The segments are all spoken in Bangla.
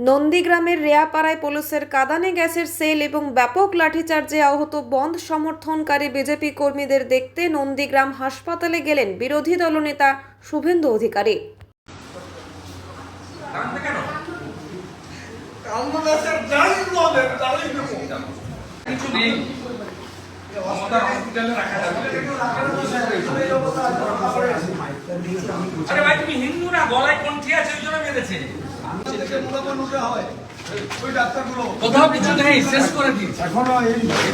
নন্দীগ্রামের রেয়াপাড়ায় পুলিশের কাঁদানে গ্যাসের সেল এবং ব্যাপক লাঠিচার্জে আহত বন্ধ সমর্থনকারী বিজেপি কর্মীদের দেখতে নন্দীগ্রাম হাসপাতালে গেলেন বিরোধী দলনেতা শুভেন্দু অধিকারী। আরে ভাই তুমি হিন্দু না, গলায় কণ্ঠি আছে ওই জন্য মেরেছে। কোথাও কিছু নেই, শেষ করে দিয়েছে,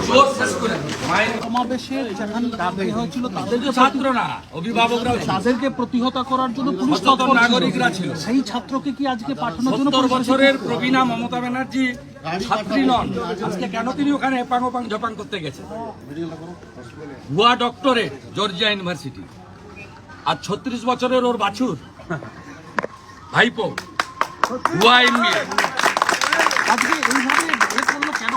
জোর শেষ করে দিয়েছে। সমাবেশের যেখানে দাবি হয়েছিল তাদেরকে ছাত্র না, অভিভাবকরা, তাদেরকে প্রতিহত করার জন্য পুলিশ সচেতন নাগরিকরা ছিল। সেই ছাত্রকে কি আজকে পাঠানোর জন্য 70 বছরের প্রবীণা মমতা ব্যানার্জি ছাত্রী নন, আজকে কেন তিনি ওখানে এপাং ওপাং ঝপাং করতে গেছেন? ভুয়া ডক্টরেট জর্জিয়া ইউনিভার্সিটি, আর 36 বছরের ওর বাছুর ভাইপো ভুয়া এমবিএ। আজকে এইভাবে এ করলো কেন?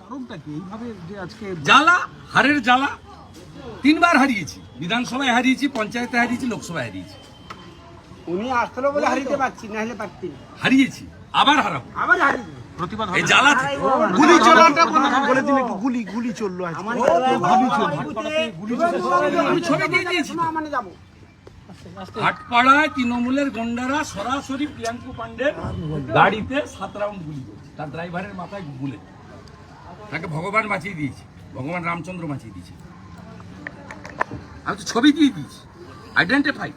কারণটা কি এইভাবে যে আজকে জ্বালা, হারের জ্বালা। 3 বার হারিয়েছি, বিধানসভায় হারিয়েছি, পঞ্চায়েতে হারিয়েছি, লোকসভায় হারিয়েছি। উনি আসলো বলে হারিতে পারছি, না হলে পারছি না। হারিয়েছি, আবার হারাবো। আবার হারিয়ে প্রতিবাদ এই জ্বালা থেকে গুলি চলাটা বলে দিন একটু, গুলি চললো আজকে। আমি ছবি দিয়ে দিয়েছি। মানে যাবো হাটপাড়ায় তৃণমূলের গন্ডারা সরাসরি প্রিয়াঙ্কু পান্ডের গাড়িতে 7 রাউন্ড গুলি করেছে, তার ড্রাইভারের মাথায় গুলে। তাকে ভগবান বাঁচিয়ে দিয়েছে, ভগবান রামচন্দ্র বাঁচিয়ে দিয়েছে। আমি তো ছবি দিয়ে দিয়েছি, আইডেন্টিফাই।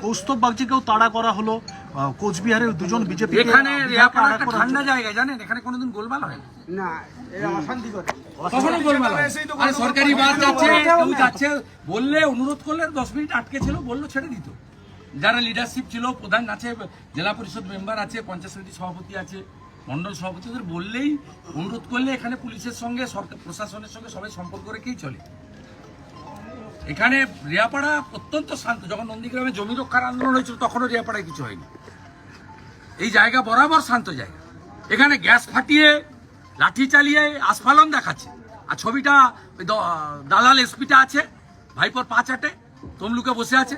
কৌস্তব বাগচিকেও তাড়া করা হলো। কোচবিহারের দুজন বিজেপি এখানে রেয়াপাড়া একটা ঠান্ডা জায়গা, জানেন এখানে কোনোদিন গোলমাল হয় না, না, এরা অশান্তি করে। কখনো গোলমাল হয় না। আরে সরকারি বাস যাচ্ছে, কেউ যাচ্ছে বললে, অনুরোধ করলে 10 মিনিট আটকে ছিল, বললো ছেড়ে দিত। যারা লিডারশিপ ছিল, প্রধান আছে, জেলা পরিষদ মেম্বার আছে, পঞ্চায়েত সমিতি সভাপতি আছে, মন্ডল সভাপতি, ওদের বললেই, অনুরোধ করলে এখানে পুলিশের সঙ্গে, সরকার প্রশাসনের সঙ্গে সবাই সম্পর্ক রেখেই চলে। এখানে রেয়াপাড়া অত্যন্ত শান্ত। যখন নন্দীগ্রামে জমি রক্ষার আন্দোলন হয়েছিল তখনও রেয়াপাড়ায় কিছু হয়নি। এই জায়গা বরাবর শান্ত জায়গা। এখানে গ্যাস ফাটিয়ে, লাঠি চালিয়ে আস্ফালন দেখাচ্ছে। আর ছবিটা দালাল এসপিটা আছে, ভাইপোর পা চাটে তমলুকে বসে আছে,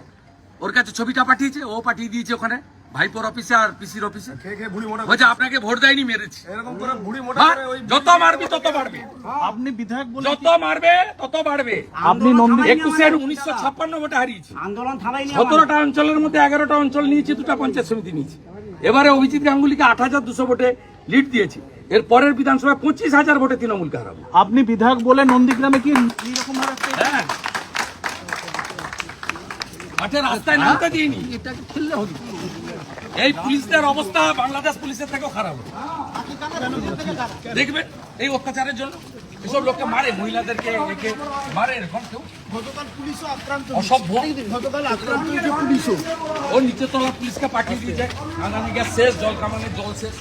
ওর কাছে ছবিটা পাঠিয়েছে, ও পাঠিয়ে দিয়েছে ওখানে ভাইপোর অফিসে আর পিসির অফিসে। বলছে আপনাকে ভোট দেয়নি, মেরেছি। যত মারবি তত বাড়বে, আপনি বিধায়ক বলে যত মারবে তত বাড়বে। আপনি নন্দী 1956 ভোটে হারিয়েছি। আন্দোলন থামাইনি। 17টা অঞ্চলের মধ্যে 11টা অঞ্চল নিয়েছি, 2টা পঞ্চায়েত সমিতি নিয়েছি। এবারে অভিজিৎ গাঙ্গুলিকে 8,200 ভোটে লিড দিয়েছি। এর পরের বিধানসভায় 25,000 ভোটে তৃণমূলকে হারাবো। আপনি বিধায়ক বলে নন্দীগ্রামে কি এইরকম ভাবে হ্যাঁ, মাঠে রাস্তায় নামতে দিইনি। এটাকে ফেললে হবে? এই পুলিশদের অবস্থা বাংলাদেশ পুলিশের থেকেও খারাপ হবে। দেখবেন এই অত্যাচারের জন্য এসব লোককে মারে, মহিলাদেরকে একে মারে, এরকম কেউ গতকাল পুলিশও আক্রান্ত, অসভ্য। গতকাল আক্রান্ত হয়েছে পুলিশও। ও নিচের তলা পুলিশকে পাঠিয়ে দিয়েছে, কাঁদানি গ্যাস শেষ, জল কামানের জল শেষ।